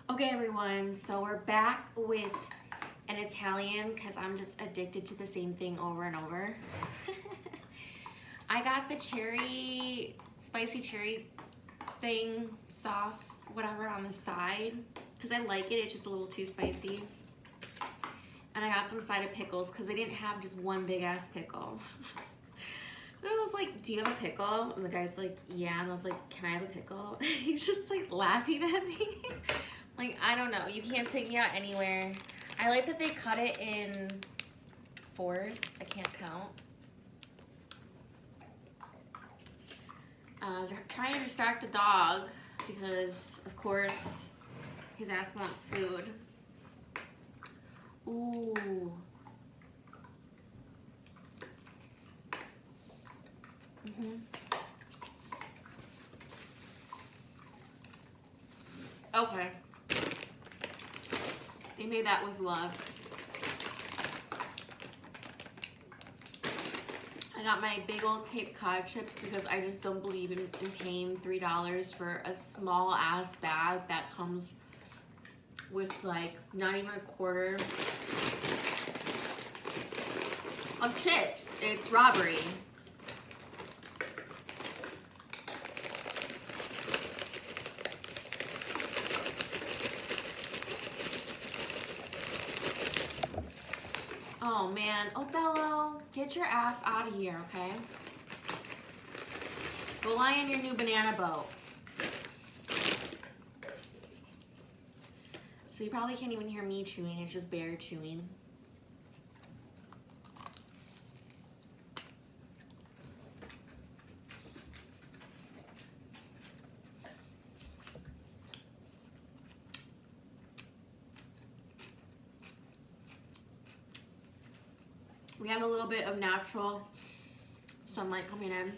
Okay everyone, so we're back with an Italian because I'm just addicted to the same thing over and over. I got the spicy cherry thing, sauce, whatever on the side because I like it, it's just a little too spicy. And I got some side of pickles because they didn't have just one big ass pickle. I was like, do you have a pickle? And the guy's like, yeah. And I was like, can I have a pickle? And he's just like laughing at me. Like, I don't know. You can't take me out anywhere. I like that they cut it in fours. I can't count. They're trying to distract the dog because, of course, his ass wants food. Ooh. Okay. They made that with love. I got my big old Cape Cod chips because I just don't believe in paying $3 for a small ass bag that comes with like not even a quarter of chips. It's robbery. Oh man, Othello, get your ass out of here, okay? Go lie in your new banana boat. So you probably can't even hear me chewing, it's just Bear chewing. We have a little bit of natural sunlight coming in.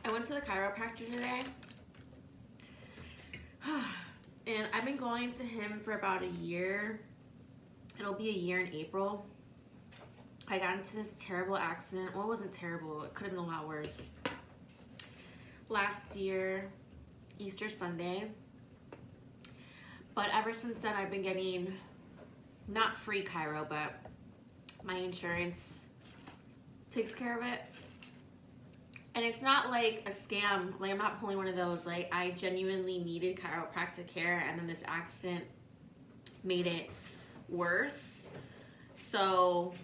I went to the chiropractor today. And I've been going to him for about a year. It'll be a year in April. I got into this terrible accident. Well, it wasn't terrible. It could have been a lot worse. Last year, Easter Sunday. But ever since then, I've been getting not free chiro, but my insurance takes care of it. And it's not like a scam. Like, I'm not pulling one of those. Like, I genuinely needed chiropractic care, and then this accident made it worse. So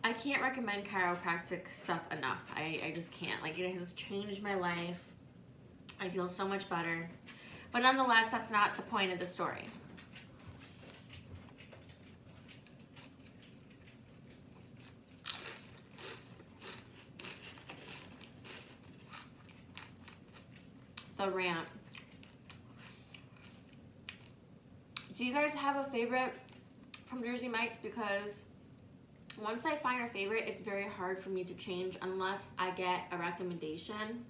I can't recommend chiropractic stuff enough. I just can't. Like, it has changed my life. I feel so much better. But nonetheless, that's not the point of the story. The rant. Do you guys have a favorite from Jersey Mike's? Because once I find a favorite, it's very hard for me to change unless I get a recommendation.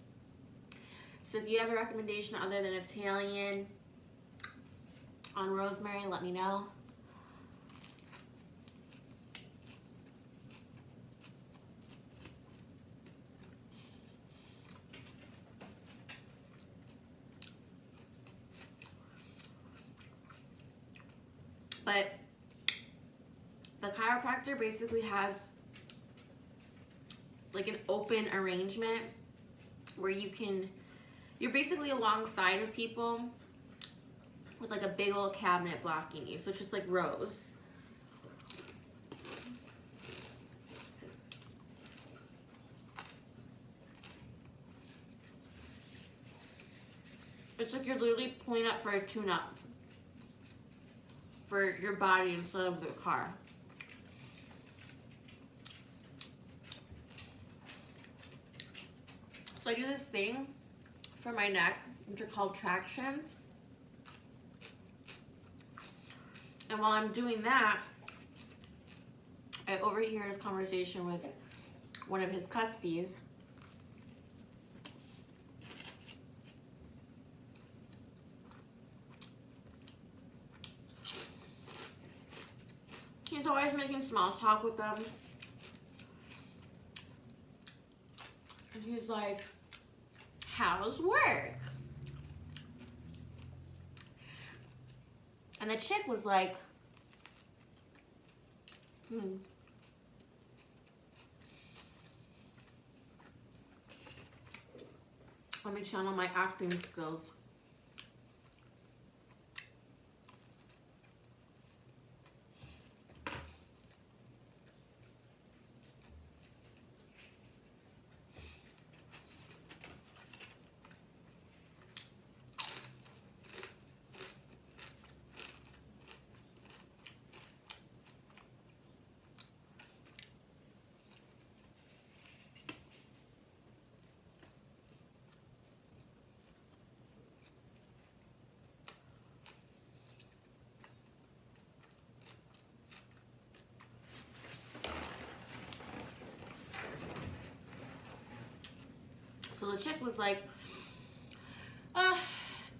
So if you have a recommendation other than Italian on rosemary, let me know. But the chiropractor basically has like an open arrangement where you're basically alongside of people with like a big old cabinet blocking you. So it's just like rows. It's like you're literally pulling up for a tune-up for your body instead of the car. So I do this thing for my neck, which are called tractions. And while I'm doing that, I overhear his conversation with one of his custies. He's always making small talk with them. And he's like, how's work? And the chick was like, let me channel my acting skills. So the chick was like,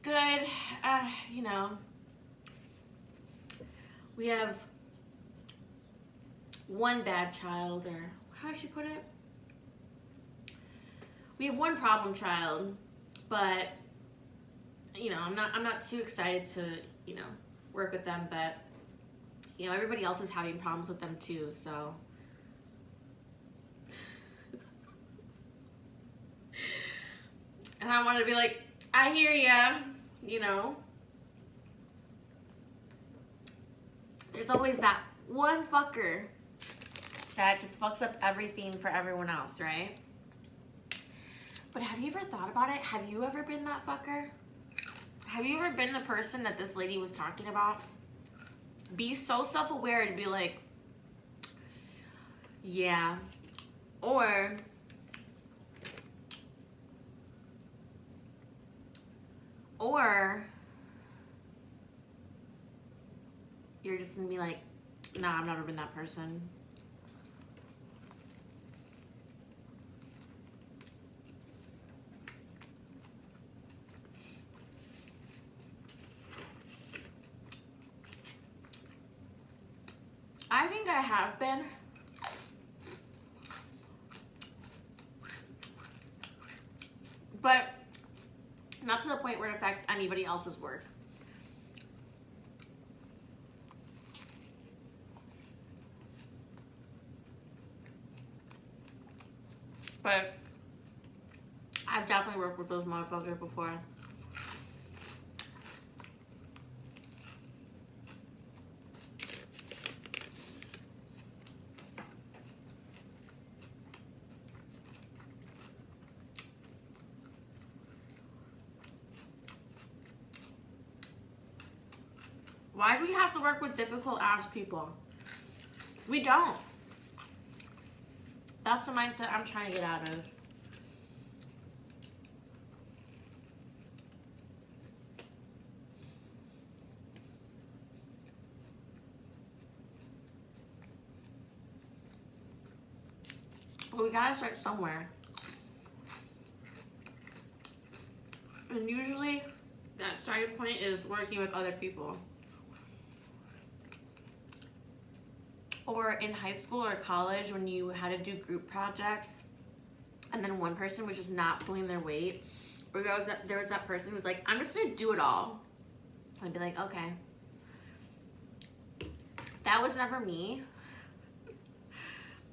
good, you know, we have one bad child, or how did she put it? We have one problem child, but, you know, I'm not too excited to, you know, work with them, but, you know, everybody else is having problems with them too, so. And I wanted to be like, I hear ya, you know. There's always that one fucker that just fucks up everything for everyone else, right? But have you ever thought about it? Have you ever been that fucker? Have you ever been the person that this lady was talking about? Be so self-aware to be like, yeah. Or you're just gonna be like, nah, I've never been that person. I think I have been. But not to the point where it affects anybody else's work. But I've definitely worked with those motherfuckers before. Why do we have to work with difficult ass people? We don't. That's the mindset I'm trying to get out of. But we gotta start somewhere. And usually that starting point is working with other people. Or in high school or college when you had to do group projects and then one person was just not pulling their weight, or there was that person who was like, I'm just gonna do it all. I'd be like, okay. That was never me.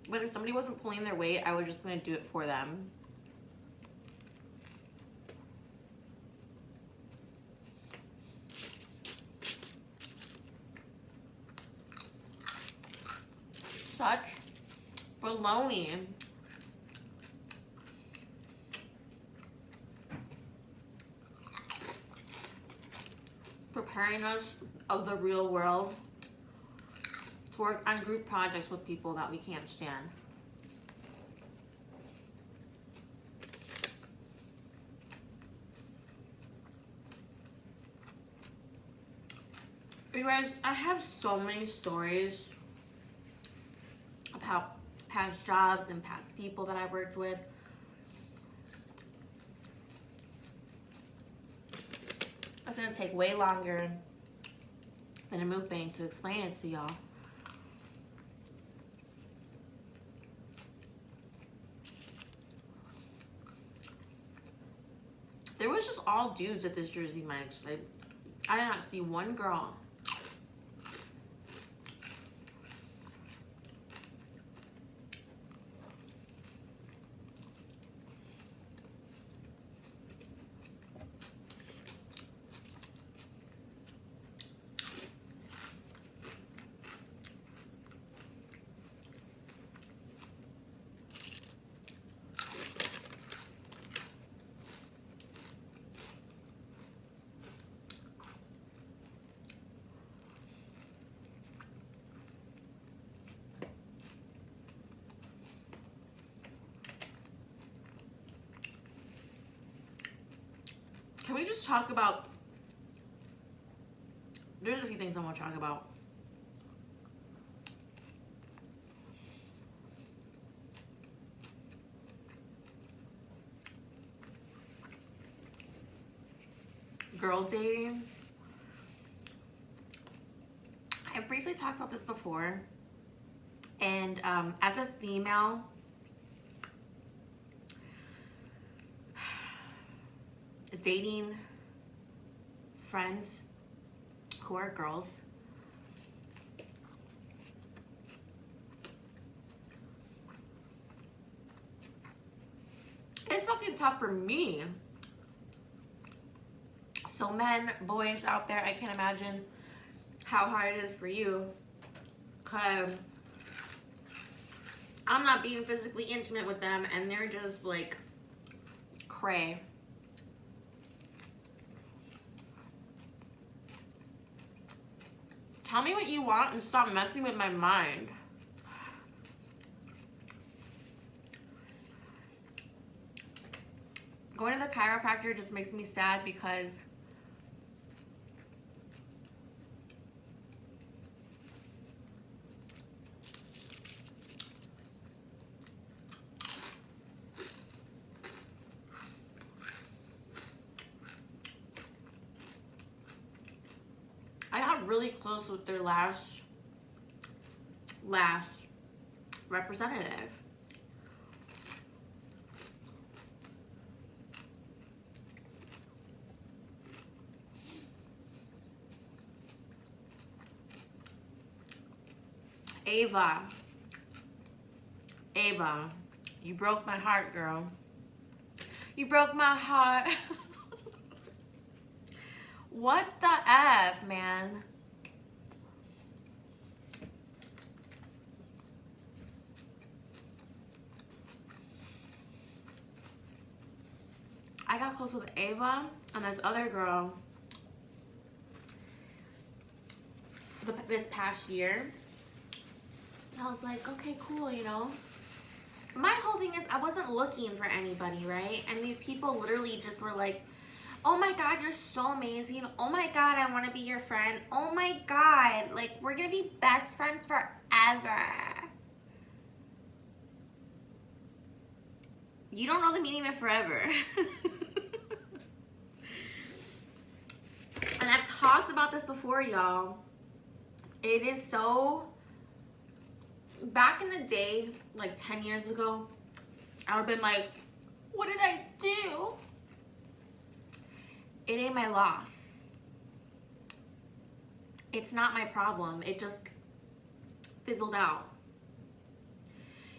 But if somebody wasn't pulling their weight, I was just gonna do it for them. such baloney. Preparing us of the real world to work on group projects with people that we can't stand. You guys, I have so many stories about past jobs and past people that I've worked with. It's gonna take way longer than a mukbang to explain it to y'all. There was just all dudes at this Jersey Mike's. Like, I did not see one girl. Can we just talk about, there's a few things I want to talk about. Girl dating. I've briefly talked about this before, and as a female, dating friends who are girls, it's fucking tough for me. So men, boys out there, I can't imagine how hard it is for you, cause I'm not being physically intimate with them and they're just like cray. Tell me what you want and stop messing with my mind. Going to the chiropractor just makes me sad because I got really close with their last representative. Ava, you broke my heart, girl. You broke my heart. What the F, man? I got close with Ava and this other girl this past year. I was like, okay, cool, you know? My whole thing is I wasn't looking for anybody, right? And these people literally just were like, oh my God, you're so amazing. Oh my God, I want to be your friend. Oh my God, like, we're going to be best friends forever. You don't know the meaning of forever. And I've talked about this before, y'all. It is so... Back in the day, like 10 years ago, I would have been like, what did I do? It ain't my loss. It's not my problem. It just fizzled out.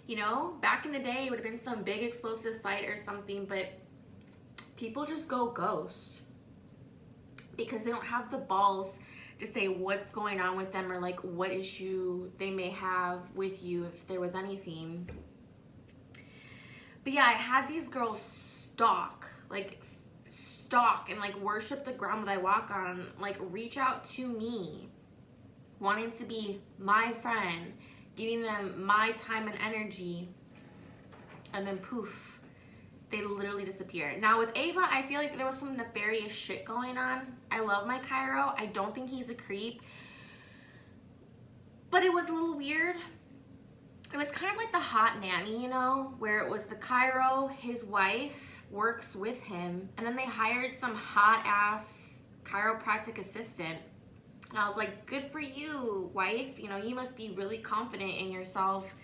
You know, back in the day, it would have been some big explosive fight or something, but people just go ghost because they don't have the balls to say what's going on with them or like what issue they may have with you, if there was anything. But yeah, I had these girls stalk and like worship the ground that I walk on, like reach out to me, wanting to be my friend, giving them my time and energy, and then poof, they literally disappear. Now with Ava, I feel like there was some nefarious shit going on. I love my Chiro. I don't think he's a creep, but it was a little weird. It was kind of like the hot nanny, you know, where it was the Chiro, his wife works with him, and then they hired some hot ass chiropractic assistant. And I was like, good for you, wife. You know, you must be really confident in yourself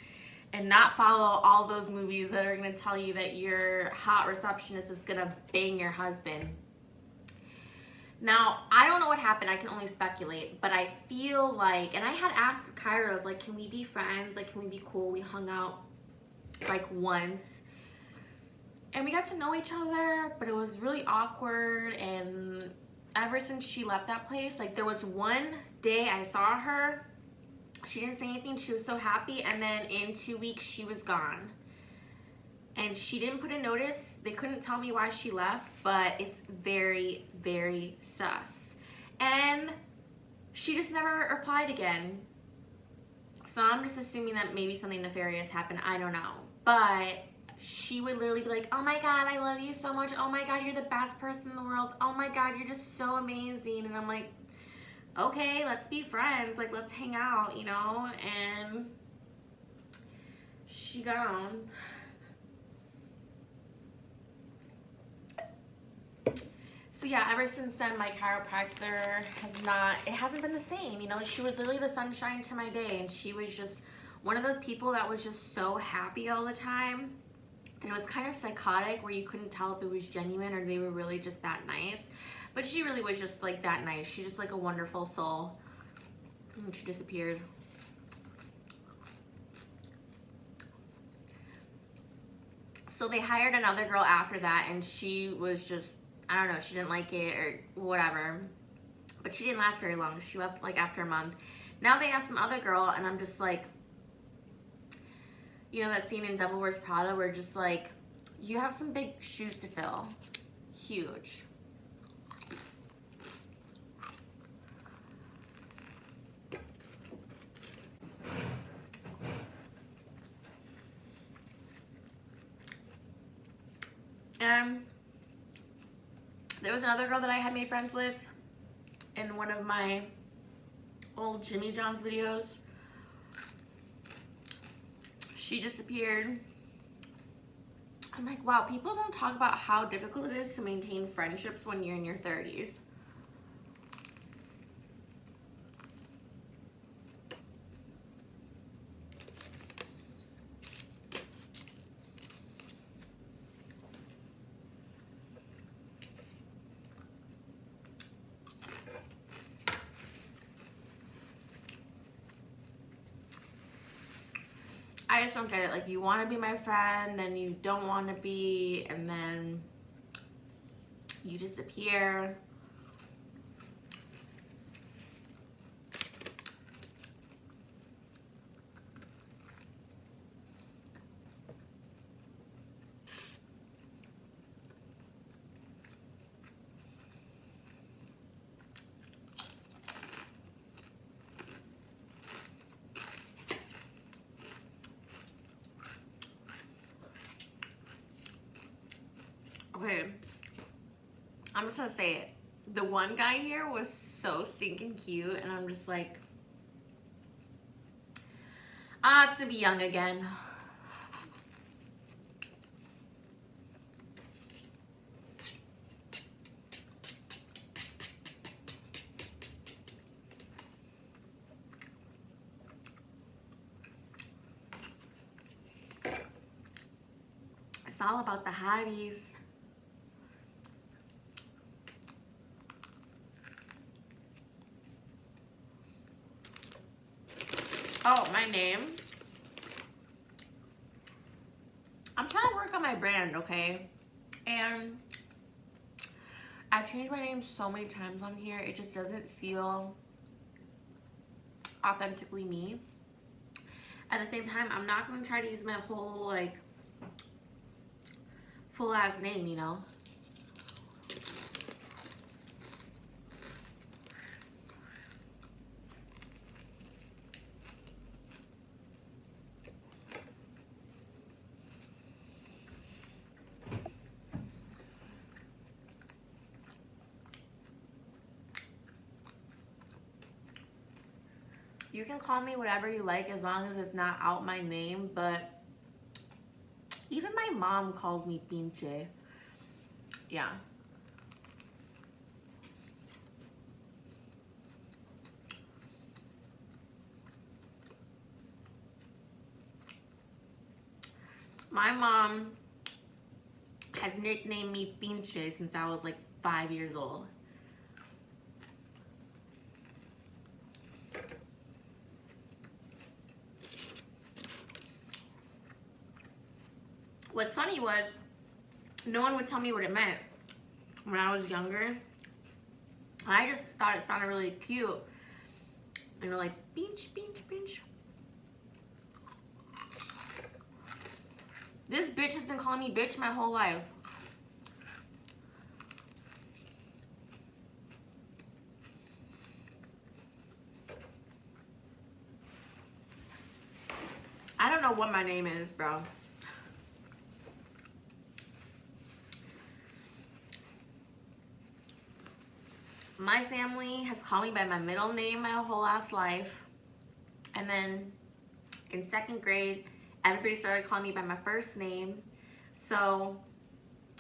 and not follow all those movies that are gonna tell you that your hot receptionist is gonna bang your husband. Now, I don't know what happened, I can only speculate, but I feel like, and I had asked the Chiros, like, can we be friends? Like, can we be cool? We hung out like once, and we got to know each other, but it was really awkward. And ever since she left that place, like, there was one day I saw her, she didn't say anything, she was so happy, and then in 2 weeks she was gone. And she didn't put a notice. They couldn't tell me why she left, but it's very, very sus. And she just never replied again. So I'm just assuming that maybe something nefarious happened, I don't know. But she would literally be like, oh my God, I love you so much. Oh my God, you're the best person in the world. Oh my God, you're just so amazing. And I'm like, okay, let's be friends, like let's hang out, you know. And she gone. So yeah, ever since then my chiropractor hasn't been the same, you know. She was literally the sunshine to my day, and she was just one of those people that was just so happy all the time that it was kind of psychotic, where you couldn't tell if it was genuine or they were really just that nice. But she really was just like that nice. She's just like a wonderful soul. And she disappeared. So they hired another girl after that, and she was just, I don't know, she didn't like it or whatever. But she didn't last very long. She left like after a month. Now they have some other girl, and I'm just like, you know that scene in Devil Wears Prada where just like, you have some big shoes to fill. Huge. There was another girl that I had made friends with in one of my old Jimmy John's videos. She disappeared. I'm like, wow, people don't talk about how difficult it is to maintain friendships when you're in your 30s. I just don't get it. Like, you want to be my friend, then you don't want to be, and then you disappear. Okay, I'm just gonna say it. The one guy here was so stinking cute, and I'm just like, it's to be young again. It's all about the hotties. Oh, my name. I'm trying to work on my brand, okay? And I've changed my name so many times on here. It just doesn't feel authentically me. At the same time, I'm not going to try to use my whole, like, full ass name, you know? You can call me whatever you like as long as it's not out my name, but even my mom calls me pinche. Yeah. My mom has nicknamed me pinche since I was like 5 years old. What's funny was, no one would tell me what it meant when I was younger. And I just thought it sounded really cute. And they're like, pinch, pinch, pinch. This bitch has been calling me bitch my whole life. I don't know what my name is, bro. My family has called me by my middle name my whole ass life. And then in 2nd grade, everybody started calling me by my first name. So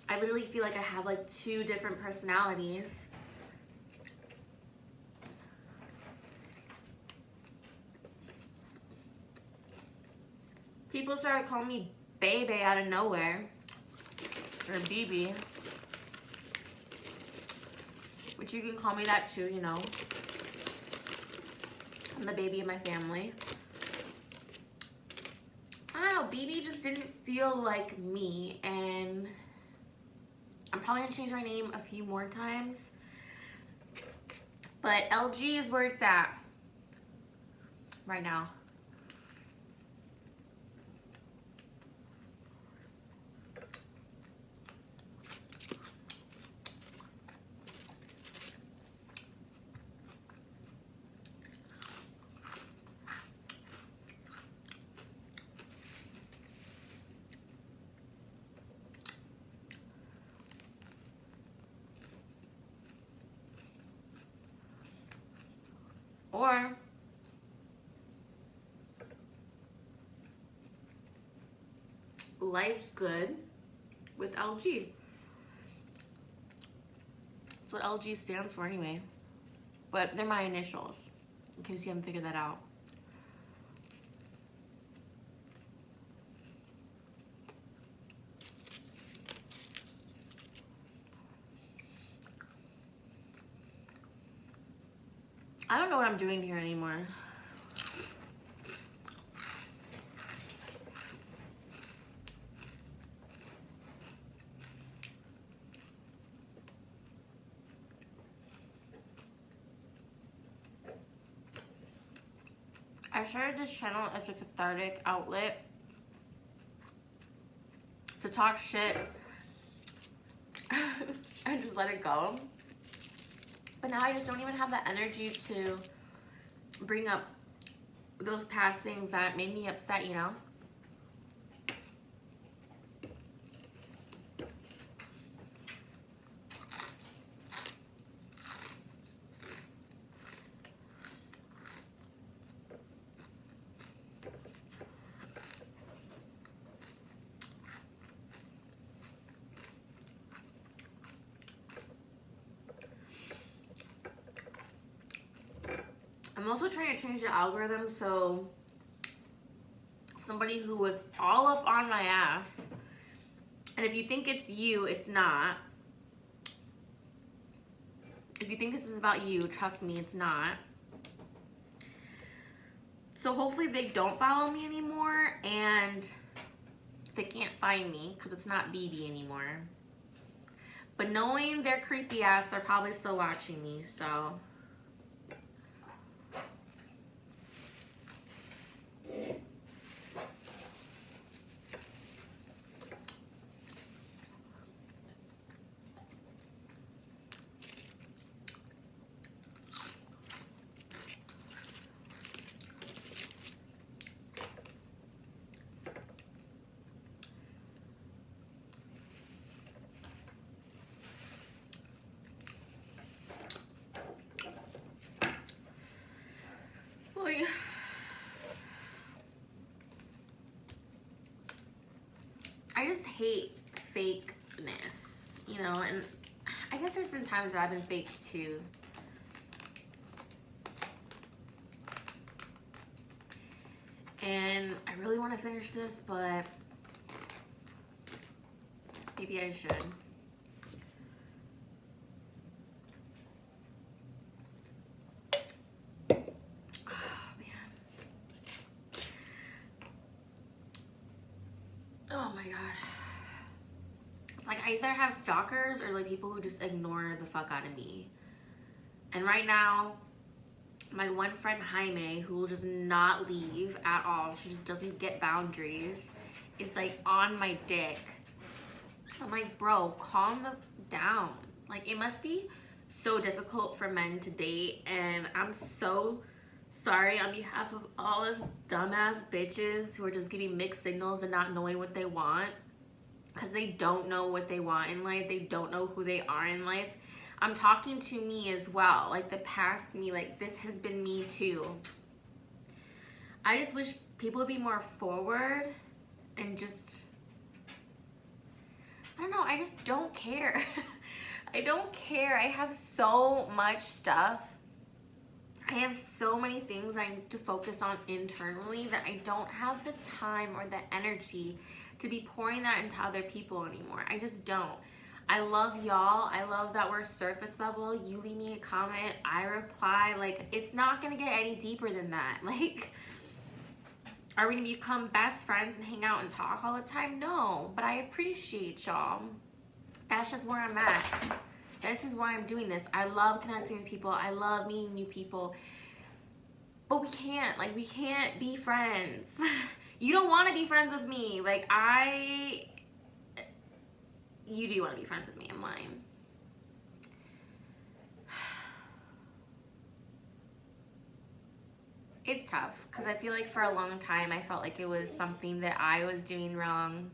I literally feel like I have like 2 different personalities. People started calling me Baby out of nowhere. Or BB. Which you can call me that too, you know. I'm the baby of my family. I don't know, BB just didn't feel like me, and I'm probably gonna change my name a few more times. But LG is where it's at right now. Or life's good with LG. That's what LG stands for anyway. But they're my initials, in case you haven't figured that out. I don't know what I'm doing here anymore. I started this channel as a cathartic outlet to talk shit and just let it go. But now I just don't even have the energy to bring up those past things that made me upset, you know? I'm also trying to change the algorithm so somebody who was all up on my ass, and if you think it's you, it's not. If you think this is about you, trust me, it's not. So hopefully they don't follow me anymore and they can't find me because it's not BB anymore. But knowing their creepy ass, they're probably still watching me, so. hate fakeness, you know, and I guess there's been times that I've been fake too. And I really want to finish this, but maybe I should. Oh, man. Oh my God. It's like I either have stalkers or like people who just ignore the fuck out of me. And right now, my one friend Jaime, who will just not leave at all, she just doesn't get boundaries, is like on my dick. I'm like, bro, calm down. Like, it must be so difficult for men to date, and I'm so sorry on behalf of all us dumbass bitches who are just getting mixed signals and not knowing what they want, because they don't know what they want in life. They don't know who they are in life. I'm talking to me as well, like the past me, like this has been me too. I just wish people would be more forward and just, I don't know, I just don't care. I don't care. I have so much stuff. I have so many things I need to focus on internally that I don't have the time or the energy to be pouring that into other people anymore. I just don't. I love y'all. I love that we're surface level. You leave me a comment, I reply. Like, it's not gonna get any deeper than that. Like, are we gonna become best friends and hang out and talk all the time? No, but I appreciate y'all. That's just where I'm at. This is why I'm doing this. I love connecting with people. I love meeting new people. But we can't. Like, we can't be friends. You don't want to be friends with me. Like, you do want to be friends with me. I'm lying. It's tough because I feel like for a long time I felt like it was something that I was doing wrong.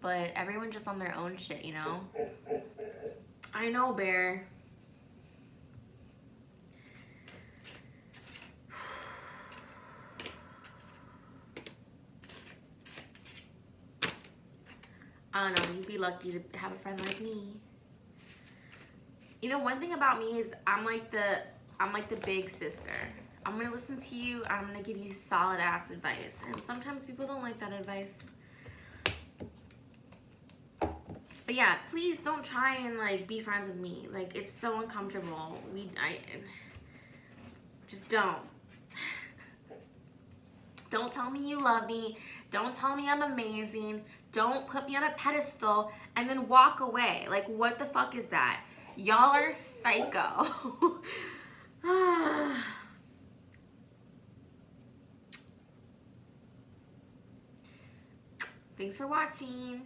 But everyone's just on their own shit, you know? I know, Bear. I don't know, you'd be lucky to have a friend like me. You know, one thing about me is I'm like the big sister. I'm gonna listen to you, I'm gonna give you solid ass advice. And sometimes people don't like that advice. But yeah, please don't try and like be friends with me. Like, it's so uncomfortable. I just don't. Don't tell me you love me. Don't tell me I'm amazing. Don't put me on a pedestal and then walk away. Like, what the fuck is that? Y'all are psycho. Thanks for watching.